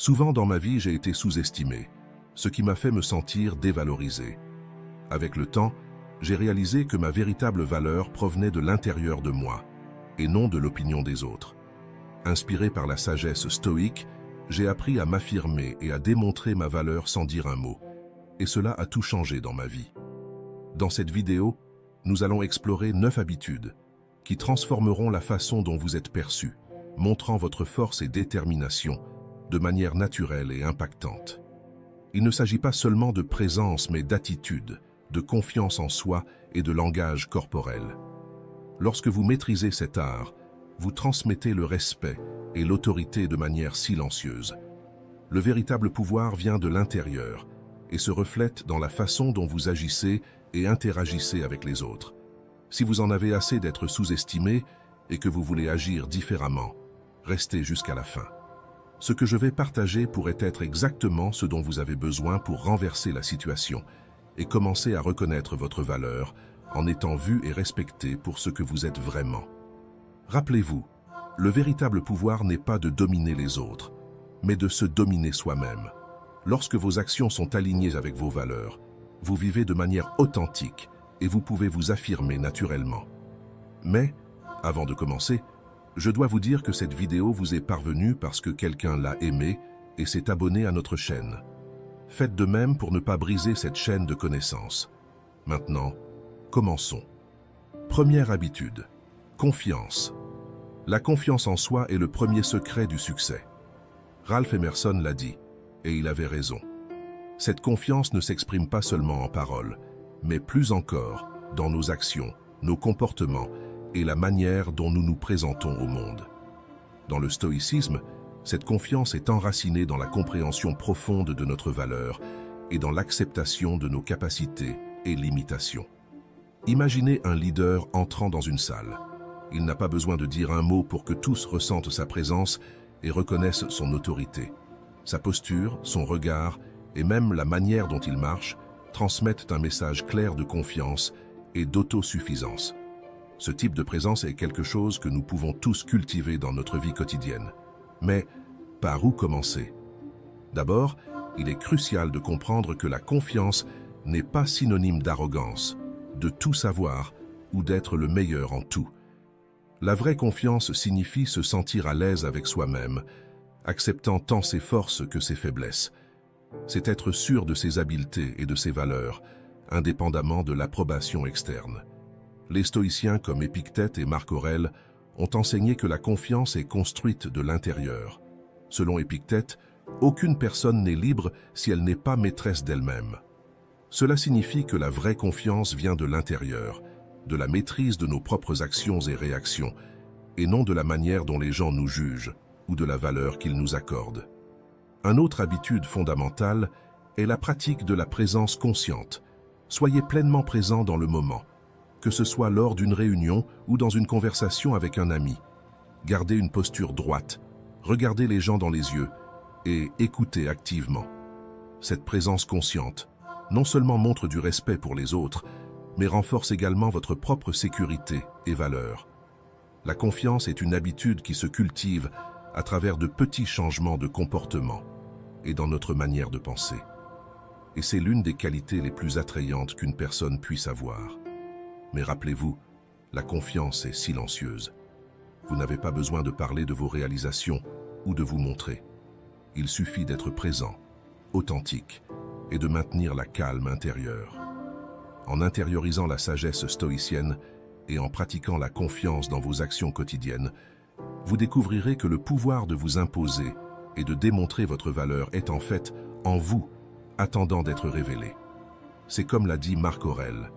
Souvent dans ma vie, j'ai été sous-estimé, ce qui m'a fait me sentir dévalorisé. Avec le temps, j'ai réalisé que ma véritable valeur provenait de l'intérieur de moi, et non de l'opinion des autres. Inspiré par la sagesse stoïque, j'ai appris à m'affirmer et à démontrer ma valeur sans dire un mot. Et cela a tout changé dans ma vie. Dans cette vidéo, nous allons explorer 9 habitudes qui transformeront la façon dont vous êtes perçu, montrant votre force et détermination de manière naturelle et impactante. Il ne s'agit pas seulement de présence, mais d'attitude, de confiance en soi et de langage corporel. Lorsque vous maîtrisez cet art, vous transmettez le respect et l'autorité de manière silencieuse. Le véritable pouvoir vient de l'intérieur et se reflète dans la façon dont vous agissez et interagissez avec les autres. Si vous en avez assez d'être sous-estimé et que vous voulez agir différemment, restez jusqu'à la fin. Ce que je vais partager pourrait être exactement ce dont vous avez besoin pour renverser la situation et commencer à reconnaître votre valeur en étant vu et respecté pour ce que vous êtes vraiment. Rappelez-vous, le véritable pouvoir n'est pas de dominer les autres, mais de se dominer soi-même. Lorsque vos actions sont alignées avec vos valeurs, vous vivez de manière authentique et vous pouvez vous affirmer naturellement. Mais, avant de commencer, je dois vous dire que cette vidéo vous est parvenue parce que quelqu'un l'a aimée et s'est abonné à notre chaîne. Faites de même pour ne pas briser cette chaîne de connaissances. Maintenant, commençons. Première habitude, confiance. La confiance en soi est le premier secret du succès. Ralph Emerson l'a dit, et il avait raison. Cette confiance ne s'exprime pas seulement en paroles, mais plus encore dans nos actions, nos comportements et la manière dont nous nous présentons au monde. Dans le stoïcisme, cette confiance est enracinée dans la compréhension profonde de notre valeur et dans l'acceptation de nos capacités et limitations. Imaginez un leader entrant dans une salle. Il n'a pas besoin de dire un mot pour que tous ressentent sa présence et reconnaissent son autorité. Sa posture, son regard et même la manière dont il marche transmettent un message clair de confiance et d'autosuffisance. Ce type de présence est quelque chose que nous pouvons tous cultiver dans notre vie quotidienne. Mais par où commencer? D'abord, il est crucial de comprendre que la confiance n'est pas synonyme d'arrogance, de tout savoir ou d'être le meilleur en tout. La vraie confiance signifie se sentir à l'aise avec soi-même, acceptant tant ses forces que ses faiblesses. C'est être sûr de ses habiletés et de ses valeurs, indépendamment de l'approbation externe. Les stoïciens comme Épictète et Marc Aurèle ont enseigné que la confiance est construite de l'intérieur. Selon Épictète, aucune personne n'est libre si elle n'est pas maîtresse d'elle-même. Cela signifie que la vraie confiance vient de l'intérieur, de la maîtrise de nos propres actions et réactions, et non de la manière dont les gens nous jugent ou de la valeur qu'ils nous accordent. Une autre habitude fondamentale est la pratique de la présence consciente. Soyez pleinement présent dans le moment, que ce soit lors d'une réunion ou dans une conversation avec un ami. Gardez une posture droite, regardez les gens dans les yeux et écoutez activement. Cette présence consciente non seulement montre du respect pour les autres, mais renforce également votre propre sécurité et valeur. La confiance est une habitude qui se cultive à travers de petits changements de comportement et dans notre manière de penser. Et c'est l'une des qualités les plus attrayantes qu'une personne puisse avoir. Mais rappelez-vous, la confiance est silencieuse. Vous n'avez pas besoin de parler de vos réalisations ou de vous montrer. Il suffit d'être présent, authentique et de maintenir la calme intérieure. En intériorisant la sagesse stoïcienne et en pratiquant la confiance dans vos actions quotidiennes, vous découvrirez que le pouvoir de vous imposer et de démontrer votre valeur est en fait en vous, attendant d'être révélé. C'est comme l'a dit Marc Aurèle.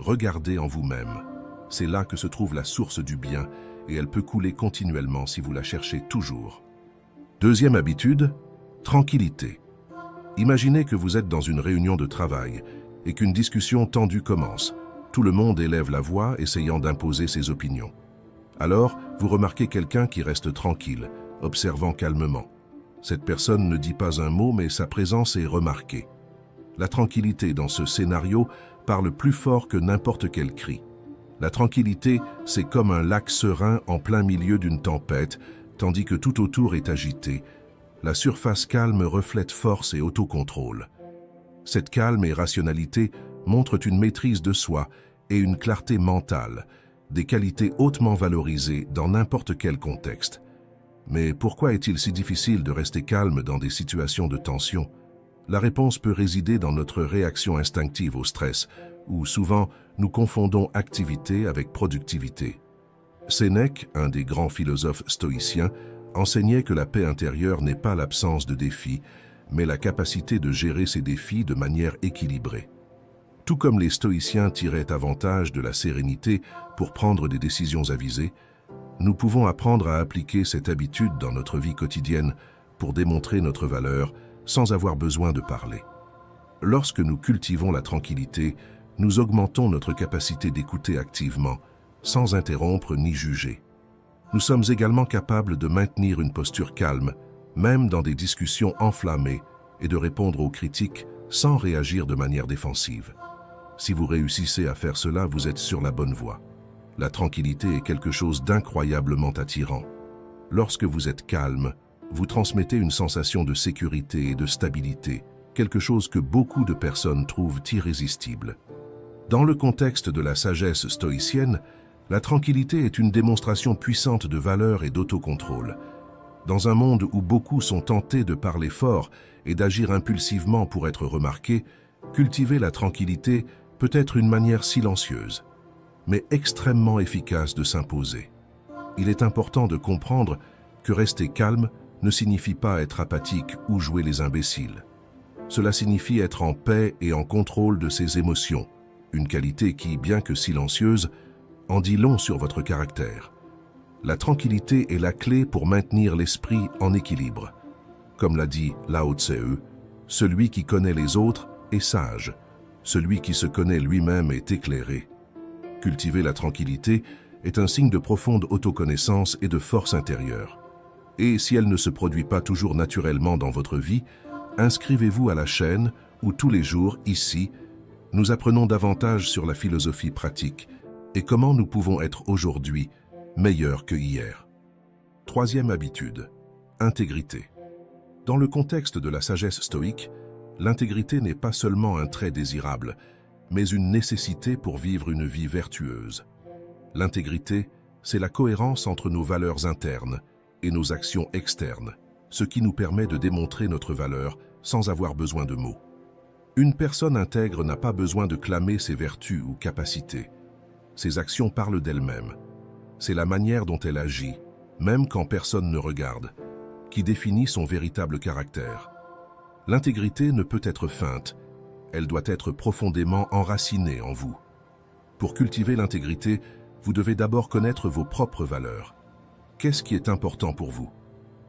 Regardez en vous-même. C'est là que se trouve la source du bien et elle peut couler continuellement si vous la cherchez toujours. Deuxième habitude, tranquillité. Imaginez que vous êtes dans une réunion de travail et qu'une discussion tendue commence. Tout le monde élève la voix, essayant d'imposer ses opinions. Alors, vous remarquez quelqu'un qui reste tranquille, observant calmement. Cette personne ne dit pas un mot, mais sa présence est remarquée. La tranquillité dans ce scénario parle plus fort que n'importe quel cri. La tranquillité, c'est comme un lac serein en plein milieu d'une tempête, tandis que tout autour est agité. La surface calme reflète force et autocontrôle. Cette calme et rationalité montrent une maîtrise de soi et une clarté mentale, des qualités hautement valorisées dans n'importe quel contexte. Mais pourquoi est-il si difficile de rester calme dans des situations de tension? La réponse peut résider dans notre réaction instinctive au stress, où souvent nous confondons activité avec productivité. Sénèque, un des grands philosophes stoïciens, enseignait que la paix intérieure n'est pas l'absence de défis, mais la capacité de gérer ces défis de manière équilibrée. Tout comme les stoïciens tiraient avantage de la sérénité pour prendre des décisions avisées, nous pouvons apprendre à appliquer cette habitude dans notre vie quotidienne pour démontrer notre valeur sans avoir besoin de parler. Lorsque nous cultivons la tranquillité, nous augmentons notre capacité d'écouter activement, sans interrompre ni juger. Nous sommes également capables de maintenir une posture calme, même dans des discussions enflammées, et de répondre aux critiques sans réagir de manière défensive. Si vous réussissez à faire cela, vous êtes sur la bonne voie. La tranquillité est quelque chose d'incroyablement attirant. Lorsque vous êtes calme, vous transmettez une sensation de sécurité et de stabilité, quelque chose que beaucoup de personnes trouvent irrésistible. Dans le contexte de la sagesse stoïcienne, la tranquillité est une démonstration puissante de valeur et d'autocontrôle. Dans un monde où beaucoup sont tentés de parler fort et d'agir impulsivement pour être remarqués, cultiver la tranquillité peut être une manière silencieuse, mais extrêmement efficace de s'imposer. Il est important de comprendre que rester calme ne signifie pas être apathique ou jouer les imbéciles. Cela signifie être en paix et en contrôle de ses émotions, une qualité qui, bien que silencieuse, en dit long sur votre caractère. La tranquillité est la clé pour maintenir l'esprit en équilibre. Comme l'a dit Lao Tse, celui qui connaît les autres est sage, celui qui se connaît lui-même est éclairé. Cultiver la tranquillité est un signe de profonde autoconnaissance et de force intérieure. Et si elle ne se produit pas toujours naturellement dans votre vie, inscrivez-vous à la chaîne où tous les jours, ici, nous apprenons davantage sur la philosophie pratique et comment nous pouvons être aujourd'hui meilleurs que hier. Troisième habitude, intégrité. Dans le contexte de la sagesse stoïque, l'intégrité n'est pas seulement un trait désirable, mais une nécessité pour vivre une vie vertueuse. L'intégrité, c'est la cohérence entre nos valeurs internes et nos actions externes, ce qui nous permet de démontrer notre valeur sans avoir besoin de mots. Une personne intègre n'a pas besoin de clamer ses vertus ou capacités. Ses actions parlent d'elle-même. C'est la manière dont elle agit, même quand personne ne regarde, qui définit son véritable caractère. L'intégrité ne peut être feinte, elle doit être profondément enracinée en vous. Pour cultiver l'intégrité, vous devez d'abord connaître vos propres valeurs. Qu'est-ce qui est important pour vous?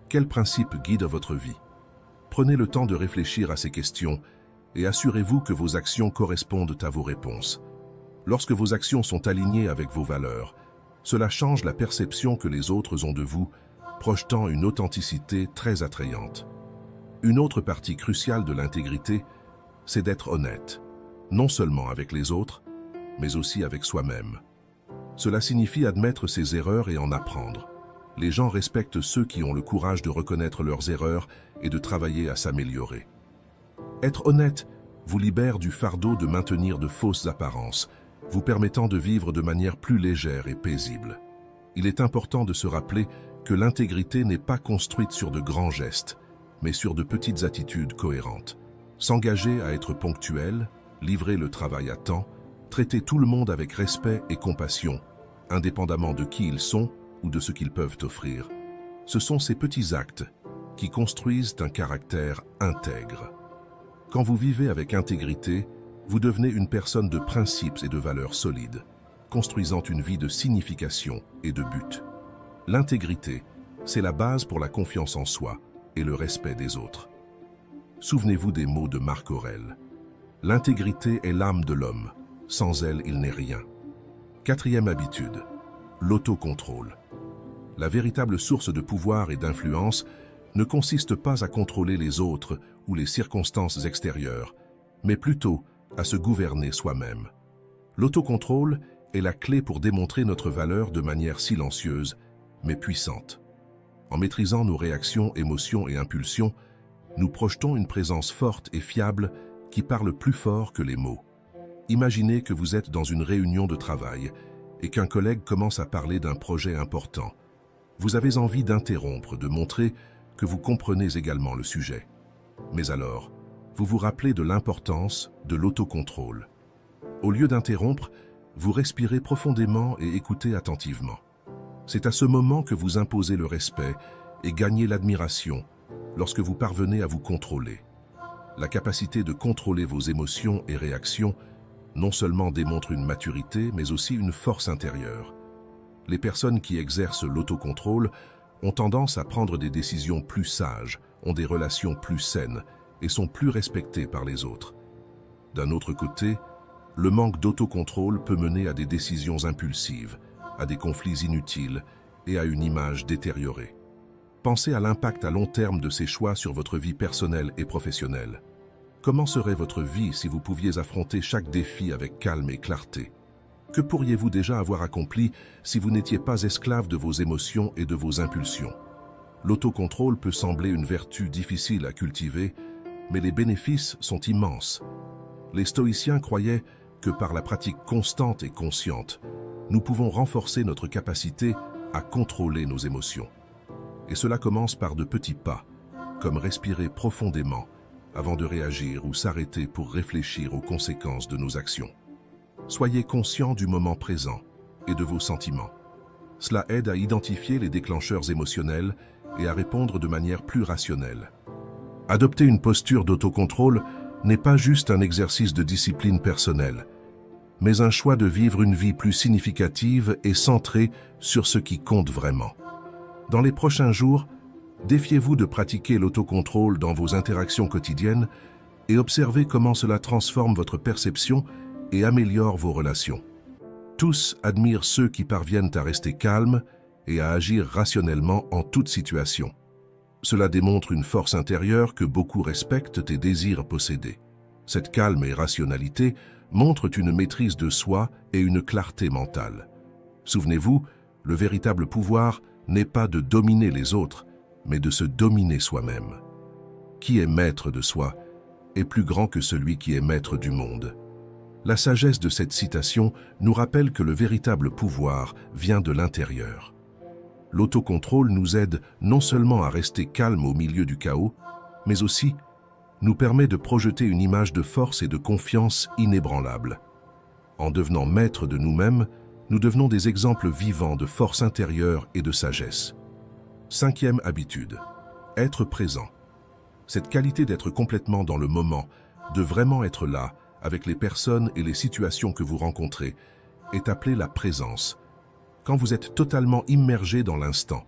Quels principes guident votre vie? Prenez le temps de réfléchir à ces questions et assurez-vous que vos actions correspondent à vos réponses. Lorsque vos actions sont alignées avec vos valeurs, cela change la perception que les autres ont de vous, projetant une authenticité très attrayante. Une autre partie cruciale de l'intégrité, c'est d'être honnête, non seulement avec les autres, mais aussi avec soi-même. Cela signifie admettre ses erreurs et en apprendre. Les gens respectent ceux qui ont le courage de reconnaître leurs erreurs et de travailler à s'améliorer. Être honnête vous libère du fardeau de maintenir de fausses apparences, vous permettant de vivre de manière plus légère et paisible. Il est important de se rappeler que l'intégrité n'est pas construite sur de grands gestes, mais sur de petites attitudes cohérentes. S'engager à être ponctuel, livrer le travail à temps, traiter tout le monde avec respect et compassion, indépendamment de qui ils sont ou de ce qu'ils peuvent offrir. Ce sont ces petits actes qui construisent un caractère intègre. Quand vous vivez avec intégrité, vous devenez une personne de principes et de valeurs solides, construisant une vie de signification et de but. L'intégrité, c'est la base pour la confiance en soi et le respect des autres. Souvenez-vous des mots de Marc Aurèle. L'intégrité est l'âme de l'homme. Sans elle, il n'est rien. Quatrième habitude, l'autocontrôle. La véritable source de pouvoir et d'influence ne consiste pas à contrôler les autres ou les circonstances extérieures, mais plutôt à se gouverner soi-même. L'autocontrôle est la clé pour démontrer notre valeur de manière silencieuse, mais puissante. En maîtrisant nos réactions, émotions et impulsions, nous projetons une présence forte et fiable qui parle plus fort que les mots. Imaginez que vous êtes dans une réunion de travail et qu'un collègue commence à parler d'un projet important. Vous avez envie d'interrompre, de montrer que vous comprenez également le sujet. Mais alors, vous vous rappelez de l'importance de l'autocontrôle. Au lieu d'interrompre, vous respirez profondément et écoutez attentivement. C'est à ce moment que vous imposez le respect et gagnez l'admiration lorsque vous parvenez à vous contrôler. La capacité de contrôler vos émotions et réactions non seulement démontre une maturité, mais aussi une force intérieure. Les personnes qui exercent l'autocontrôle ont tendance à prendre des décisions plus sages, ont des relations plus saines et sont plus respectées par les autres. D'un autre côté, le manque d'autocontrôle peut mener à des décisions impulsives, à des conflits inutiles et à une image détériorée. Pensez à l'impact à long terme de ces choix sur votre vie personnelle et professionnelle. Comment serait votre vie si vous pouviez affronter chaque défi avec calme et clarté? Que pourriez-vous déjà avoir accompli si vous n'étiez pas esclave de vos émotions et de vos impulsions? L'autocontrôle peut sembler une vertu difficile à cultiver, mais les bénéfices sont immenses. Les stoïciens croyaient que par la pratique constante et consciente, nous pouvons renforcer notre capacité à contrôler nos émotions. Et cela commence par de petits pas, comme respirer profondément avant de réagir ou s'arrêter pour réfléchir aux conséquences de nos actions. Soyez conscient du moment présent et de vos sentiments. Cela aide à identifier les déclencheurs émotionnels et à répondre de manière plus rationnelle. Adopter une posture d'autocontrôle n'est pas juste un exercice de discipline personnelle, mais un choix de vivre une vie plus significative et centrée sur ce qui compte vraiment. Dans les prochains jours, défiez-vous de pratiquer l'autocontrôle dans vos interactions quotidiennes et observez comment cela transforme votre perception et améliore vos relations. Tous admirent ceux qui parviennent à rester calmes et à agir rationnellement en toute situation. Cela démontre une force intérieure que beaucoup respectent et désirent posséder. Cette calme et rationalité montrent une maîtrise de soi et une clarté mentale. Souvenez-vous, le véritable pouvoir n'est pas de dominer les autres, mais de se dominer soi-même. Qui est maître de soi est plus grand que celui qui est maître du monde. La sagesse de cette citation nous rappelle que le véritable pouvoir vient de l'intérieur. L'autocontrôle nous aide non seulement à rester calme au milieu du chaos, mais aussi nous permet de projeter une image de force et de confiance inébranlable. En devenant maître de nous-mêmes, nous devenons des exemples vivants de force intérieure et de sagesse. 5e habitude, être présent. Cette qualité d'être complètement dans le moment, de vraiment être là, avec les personnes et les situations que vous rencontrez, est appelée la présence. Quand vous êtes totalement immergé dans l'instant,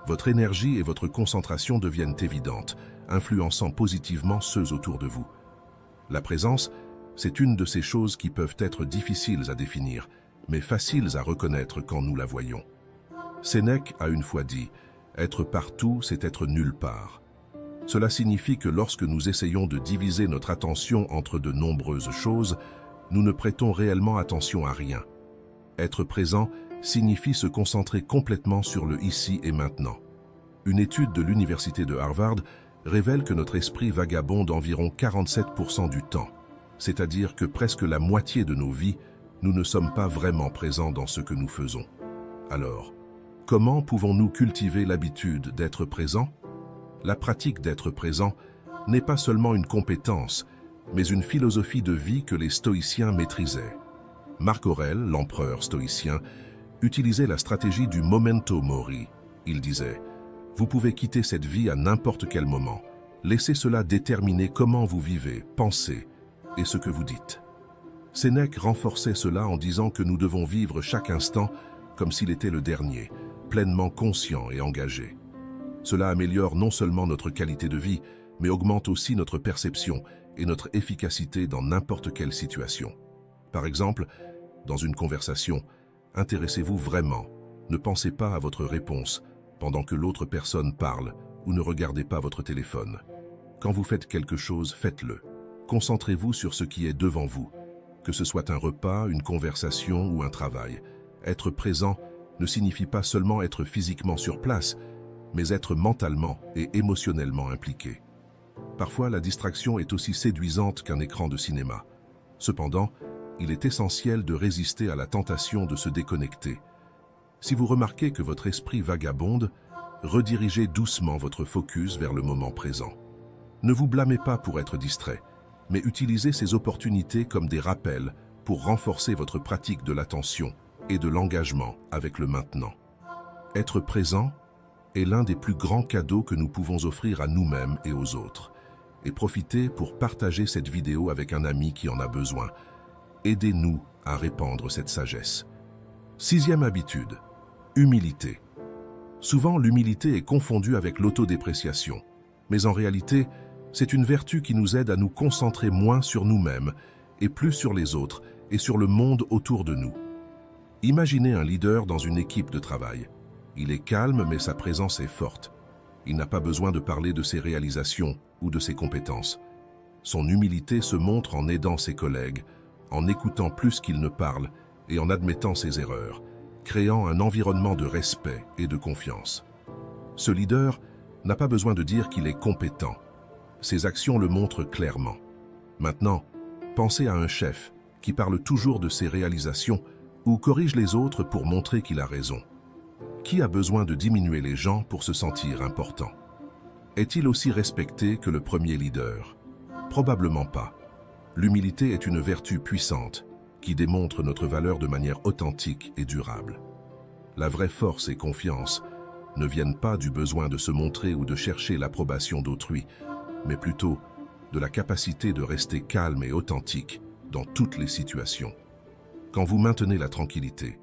votre énergie et votre concentration deviennent évidentes, influençant positivement ceux autour de vous. La présence, c'est une de ces choses qui peuvent être difficiles à définir, mais faciles à reconnaître quand nous la voyons. Sénèque a une fois dit « Être partout, c'est être nulle part ». Cela signifie que lorsque nous essayons de diviser notre attention entre de nombreuses choses, nous ne prêtons réellement attention à rien. Être présent signifie se concentrer complètement sur le ici et maintenant. Une étude de l'université de Harvard révèle que notre esprit vagabonde environ 47% du temps, c'est-à-dire que presque la moitié de nos vies, nous ne sommes pas vraiment présents dans ce que nous faisons. Alors, comment pouvons-nous cultiver l'habitude d'être présent? La pratique d'être présent n'est pas seulement une compétence, mais une philosophie de vie que les stoïciens maîtrisaient. Marc Aurèle, l'empereur stoïcien, utilisait la stratégie du memento mori. Il disait « Vous pouvez quitter cette vie à n'importe quel moment. Laissez cela déterminer comment vous vivez, pensez et ce que vous dites. » Sénèque renforçait cela en disant que nous devons vivre chaque instant comme s'il était le dernier, pleinement conscient et engagé. Cela améliore non seulement notre qualité de vie, mais augmente aussi notre perception et notre efficacité dans n'importe quelle situation. Par exemple, dans une conversation, intéressez-vous vraiment. Ne pensez pas à votre réponse pendant que l'autre personne parle ou ne regardez pas votre téléphone. Quand vous faites quelque chose, faites-le. Concentrez-vous sur ce qui est devant vous, que ce soit un repas, une conversation ou un travail. Être présent ne signifie pas seulement être physiquement sur place, mais être mentalement et émotionnellement impliqué. Parfois, la distraction est aussi séduisante qu'un écran de cinéma. Cependant, il est essentiel de résister à la tentation de se déconnecter. Si vous remarquez que votre esprit vagabonde, redirigez doucement votre focus vers le moment présent. Ne vous blâmez pas pour être distrait, mais utilisez ces opportunités comme des rappels pour renforcer votre pratique de l'attention et de l'engagement avec le maintenant. Être présent est l'un des plus grands cadeaux que nous pouvons offrir à nous-mêmes et aux autres. Et profitez pour partager cette vidéo avec un ami qui en a besoin. Aidez-nous à répandre cette sagesse. 6e habitude, humilité. Souvent, l'humilité est confondue avec l'autodépréciation. Mais en réalité, c'est une vertu qui nous aide à nous concentrer moins sur nous-mêmes et plus sur les autres et sur le monde autour de nous. Imaginez un leader dans une équipe de travail. Il est calme, mais sa présence est forte. Il n'a pas besoin de parler de ses réalisations ou de ses compétences. Son humilité se montre en aidant ses collègues, en écoutant plus qu'il ne parle et en admettant ses erreurs, créant un environnement de respect et de confiance. Ce leader n'a pas besoin de dire qu'il est compétent. Ses actions le montrent clairement. Maintenant, pensez à un chef qui parle toujours de ses réalisations ou corrige les autres pour montrer qu'il a raison. Qui a besoin de diminuer les gens pour se sentir important? Est-il aussi respecté que le premier leader? Probablement pas. L'humilité est une vertu puissante qui démontre notre valeur de manière authentique et durable. La vraie force et confiance ne viennent pas du besoin de se montrer ou de chercher l'approbation d'autrui, mais plutôt de la capacité de rester calme et authentique dans toutes les situations. Quand vous maintenez la tranquillité,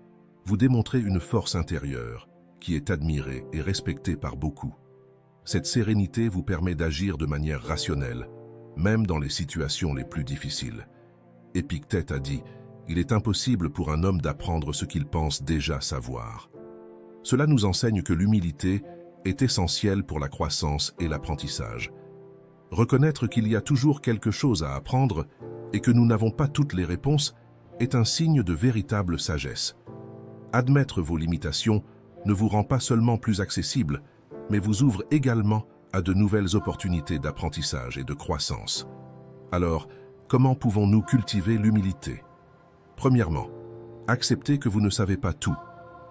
vous démontrez une force intérieure qui est admirée et respectée par beaucoup. Cette sérénité vous permet d'agir de manière rationnelle, même dans les situations les plus difficiles. Épictète a dit « Il est impossible pour un homme d'apprendre ce qu'il pense déjà savoir ». Cela nous enseigne que l'humilité est essentielle pour la croissance et l'apprentissage. Reconnaître qu'il y a toujours quelque chose à apprendre et que nous n'avons pas toutes les réponses est un signe de véritable sagesse. Admettre vos limitations ne vous rend pas seulement plus accessible, mais vous ouvre également à de nouvelles opportunités d'apprentissage et de croissance. Alors, comment pouvons-nous cultiver l'humilité? Premièrement, acceptez que vous ne savez pas tout.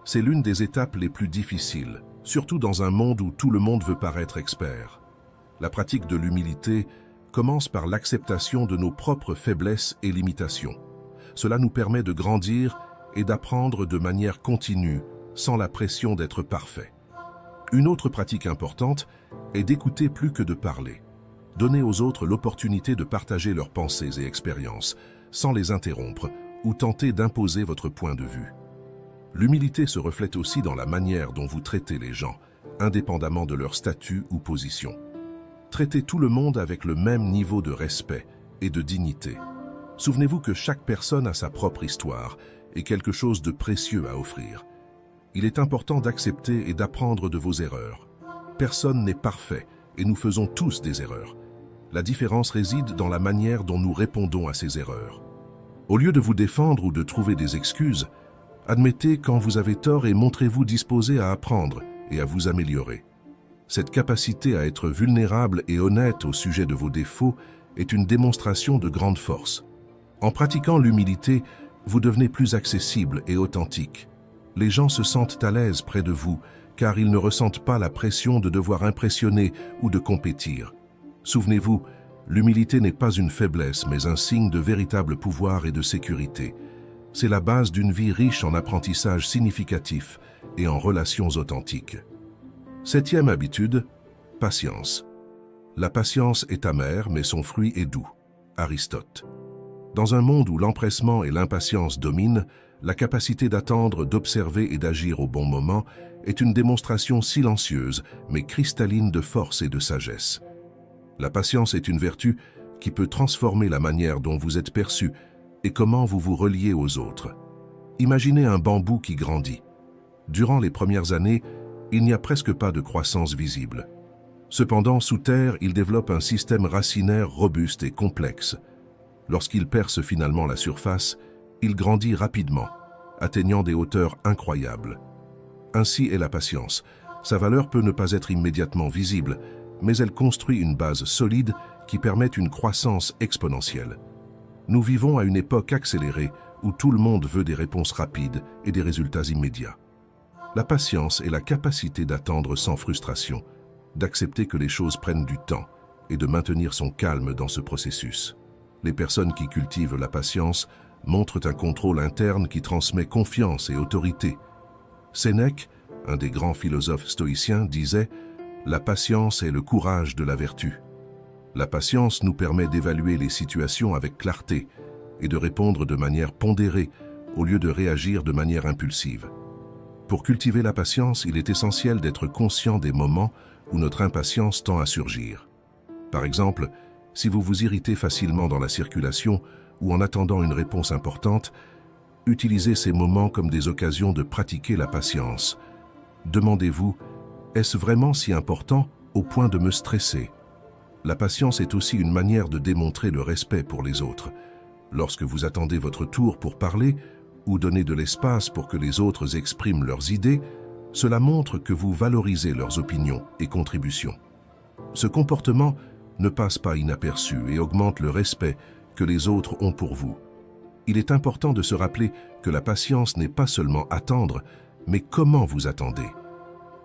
C'est l'une des étapes les plus difficiles, surtout dans un monde où tout le monde veut paraître expert. La pratique de l'humilité commence par l'acceptation de nos propres faiblesses et limitations. Cela nous permet de grandir et d'apprendre de manière continue, sans la pression d'être parfait. Une autre pratique importante est d'écouter plus que de parler. Donnez aux autres l'opportunité de partager leurs pensées et expériences, sans les interrompre ou tenter d'imposer votre point de vue. L'humilité se reflète aussi dans la manière dont vous traitez les gens, indépendamment de leur statut ou position. Traitez tout le monde avec le même niveau de respect et de dignité. Souvenez-vous que chaque personne a sa propre histoire et quelque chose de précieux à offrir. Il est important d'accepter et d'apprendre de vos erreurs. Personne n'est parfait et nous faisons tous des erreurs. La différence réside dans la manière dont nous répondons à ces erreurs. Au lieu de vous défendre ou de trouver des excuses, admettez quand vous avez tort et montrez-vous disposé à apprendre et à vous améliorer. Cette capacité à être vulnérable et honnête au sujet de vos défauts est une démonstration de grande force. En pratiquant l'humilité, vous devenez plus accessible et authentique. Les gens se sentent à l'aise près de vous, car ils ne ressentent pas la pression de devoir impressionner ou de compétir. Souvenez-vous, l'humilité n'est pas une faiblesse, mais un signe de véritable pouvoir et de sécurité. C'est la base d'une vie riche en apprentissage significatif et en relations authentiques. 7e habitude, patience. La patience est amère, mais son fruit est doux. Aristote. Dans un monde où l'empressement et l'impatience dominent, la capacité d'attendre, d'observer et d'agir au bon moment est une démonstration silencieuse, mais cristalline de force et de sagesse. La patience est une vertu qui peut transformer la manière dont vous êtes perçu et comment vous vous reliez aux autres. Imaginez un bambou qui grandit. Durant les premières années, il n'y a presque pas de croissance visible. Cependant, sous terre, il développe un système racinaire robuste et complexe. Lorsqu'il perce finalement la surface, il grandit rapidement, atteignant des hauteurs incroyables. Ainsi est la patience. Sa valeur peut ne pas être immédiatement visible, mais elle construit une base solide qui permet une croissance exponentielle. Nous vivons à une époque accélérée où tout le monde veut des réponses rapides et des résultats immédiats. La patience est la capacité d'attendre sans frustration, d'accepter que les choses prennent du temps et de maintenir son calme dans ce processus. Les personnes qui cultivent la patience montrent un contrôle interne qui transmet confiance et autorité. Sénèque, un des grands philosophes stoïciens, disait « La patience est le courage de la vertu ». La patience nous permet d'évaluer les situations avec clarté et de répondre de manière pondérée au lieu de réagir de manière impulsive. Pour cultiver la patience, il est essentiel d'être conscient des moments où notre impatience tend à surgir. Par exemple, si vous vous irritez facilement dans la circulation ou en attendant une réponse importante, utilisez ces moments comme des occasions de pratiquer la patience. Demandez-vous, est-ce vraiment si important au point de me stresser? La patience est aussi une manière de démontrer le respect pour les autres. Lorsque vous attendez votre tour pour parler ou donnez de l'espace pour que les autres expriment leurs idées, cela montre que vous valorisez leurs opinions et contributions. Ce comportement ne passe pas inaperçu et augmente le respect que les autres ont pour vous. Il est important de se rappeler que la patience n'est pas seulement attendre, mais comment vous attendez.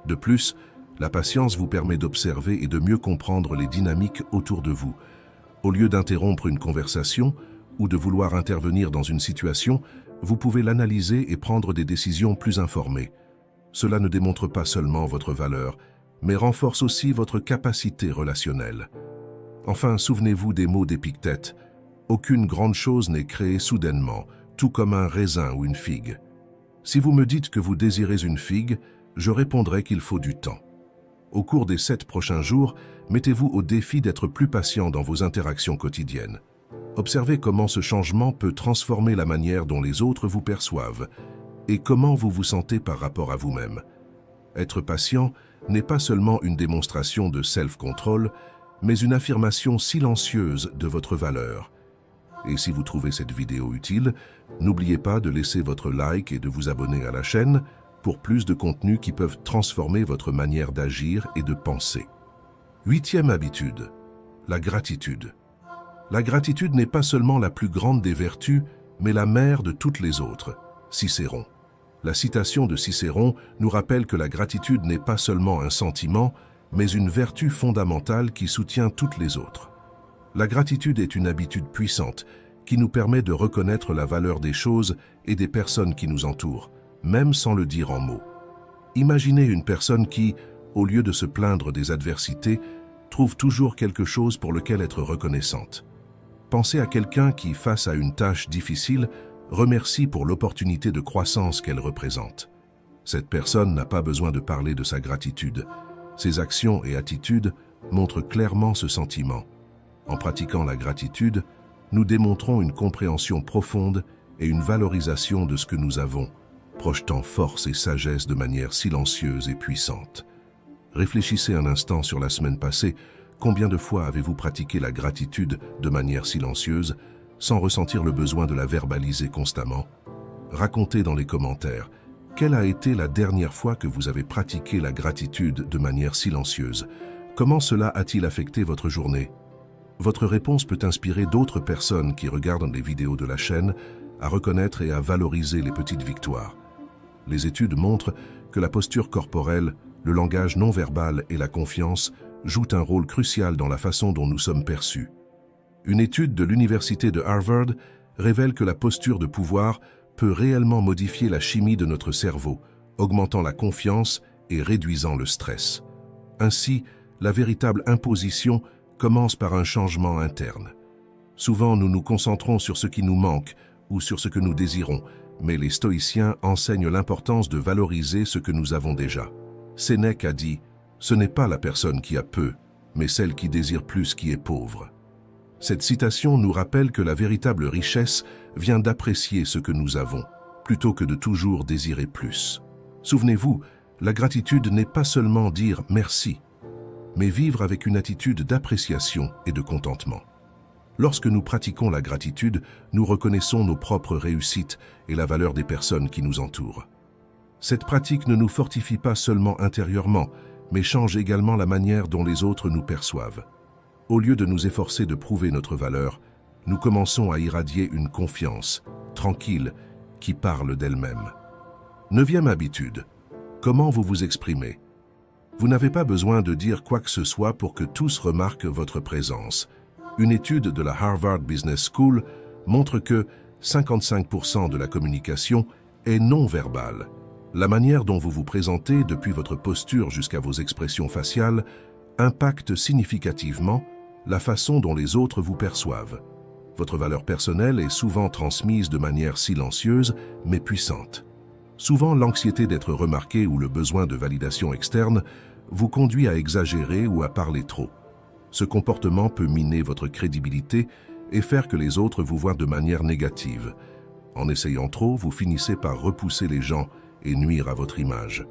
De plus, la patience vous permet d'observer et de mieux comprendre les dynamiques autour de vous. Au lieu d'interrompre une conversation ou de vouloir intervenir dans une situation, vous pouvez l'analyser et prendre des décisions plus informées. Cela ne démontre pas seulement votre valeur, mais renforce aussi votre capacité relationnelle. Enfin, souvenez-vous des mots d'Épictète. Aucune grande chose n'est créée soudainement, tout comme un raisin ou une figue. Si vous me dites que vous désirez une figue, je répondrai qu'il faut du temps. Au cours des 7 prochains jours, mettez-vous au défi d'être plus patient dans vos interactions quotidiennes. Observez comment ce changement peut transformer la manière dont les autres vous perçoivent et comment vous vous sentez par rapport à vous-même. Être patient n'est pas seulement une démonstration de self-control, mais une affirmation silencieuse de votre valeur. Et si vous trouvez cette vidéo utile, n'oubliez pas de laisser votre like et de vous abonner à la chaîne pour plus de contenus qui peuvent transformer votre manière d'agir et de penser. 8e habitude, la gratitude. La gratitude n'est pas seulement la plus grande des vertus, mais la mère de toutes les autres. Cicéron. La citation de Cicéron nous rappelle que la gratitude n'est pas seulement un sentiment, mais une vertu fondamentale qui soutient toutes les autres. La gratitude est une habitude puissante qui nous permet de reconnaître la valeur des choses et des personnes qui nous entourent, même sans le dire en mots. Imaginez une personne qui, au lieu de se plaindre des adversités, trouve toujours quelque chose pour lequel être reconnaissante. Pensez à quelqu'un qui, face à une tâche difficile, remercie pour l'opportunité de croissance qu'elle représente. Cette personne n'a pas besoin de parler de sa gratitude. Ses actions et attitudes montrent clairement ce sentiment. En pratiquant la gratitude, nous démontrons une compréhension profonde et une valorisation de ce que nous avons, projetant force et sagesse de manière silencieuse et puissante. Réfléchissez un instant sur la semaine passée. Combien de fois avez-vous pratiqué la gratitude de manière silencieuse, sans ressentir le besoin de la verbaliser constamment? Racontez dans les commentaires, quelle a été la dernière fois que vous avez pratiqué la gratitude de manière silencieuse? Comment cela a-t-il affecté votre journée? Votre réponse peut inspirer d'autres personnes qui regardent les vidéos de la chaîne à reconnaître et à valoriser les petites victoires. Les études montrent que la posture corporelle, le langage non verbal et la confiance jouent un rôle crucial dans la façon dont nous sommes perçus. Une étude de l'université de Harvard révèle que la posture de pouvoir peut réellement modifier la chimie de notre cerveau, augmentant la confiance et réduisant le stress. Ainsi, la véritable imposition commence par un changement interne. Souvent, nous nous concentrons sur ce qui nous manque ou sur ce que nous désirons, mais les stoïciens enseignent l'importance de valoriser ce que nous avons déjà. Sénèque a dit « Ce n'est pas la personne qui a peu, mais celle qui désire plus qui est pauvre ». Cette citation nous rappelle que la véritable richesse vient d'apprécier ce que nous avons, plutôt que de toujours désirer plus. Souvenez-vous, la gratitude n'est pas seulement dire « merci », mais vivre avec une attitude d'appréciation et de contentement. Lorsque nous pratiquons la gratitude, nous reconnaissons nos propres réussites et la valeur des personnes qui nous entourent. Cette pratique ne nous fortifie pas seulement intérieurement, mais change également la manière dont les autres nous perçoivent. Au lieu de nous efforcer de prouver notre valeur, nous commençons à irradier une confiance, tranquille, qui parle d'elle-même. 9e habitude. Comment vous vous exprimez? Vous n'avez pas besoin de dire quoi que ce soit pour que tous remarquent votre présence. Une étude de la Harvard Business School montre que 55% de la communication est non-verbale. La manière dont vous vous présentez, depuis votre posture jusqu'à vos expressions faciales, impacte significativement la façon dont les autres vous perçoivent. Votre valeur personnelle est souvent transmise de manière silencieuse mais puissante. Souvent, l'anxiété d'être remarqué ou le besoin de validation externe vous conduit à exagérer ou à parler trop. Ce comportement peut miner votre crédibilité et faire que les autres vous voient de manière négative. En essayant trop, vous finissez par repousser les gens et nuire à votre image.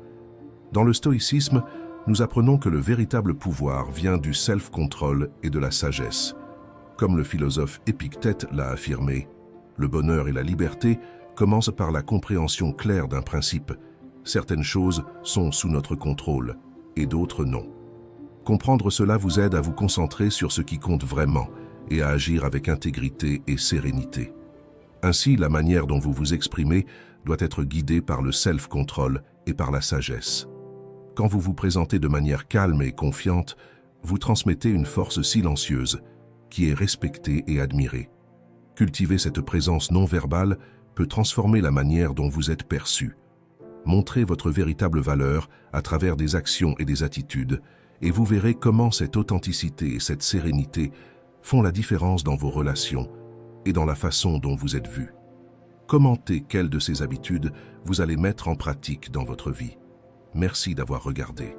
Dans le stoïcisme, nous apprenons que le véritable pouvoir vient du self-control et de la sagesse. Comme le philosophe Épictète l'a affirmé, le bonheur et la liberté commencent par la compréhension claire d'un principe. Certaines choses sont sous notre contrôle et d'autres non. Comprendre cela vous aide à vous concentrer sur ce qui compte vraiment et à agir avec intégrité et sérénité. Ainsi, la manière dont vous vous exprimez doit être guidée par le self-control et par la sagesse. Quand vous vous présentez de manière calme et confiante, vous transmettez une force silencieuse qui est respectée et admirée. Cultiver cette présence non verbale peut transformer la manière dont vous êtes perçu. Montrez votre véritable valeur à travers des actions et des attitudes, et vous verrez comment cette authenticité et cette sérénité font la différence dans vos relations et dans la façon dont vous êtes vu. Commentez quelles de ces habitudes vous allez mettre en pratique dans votre vie. Merci d'avoir regardé.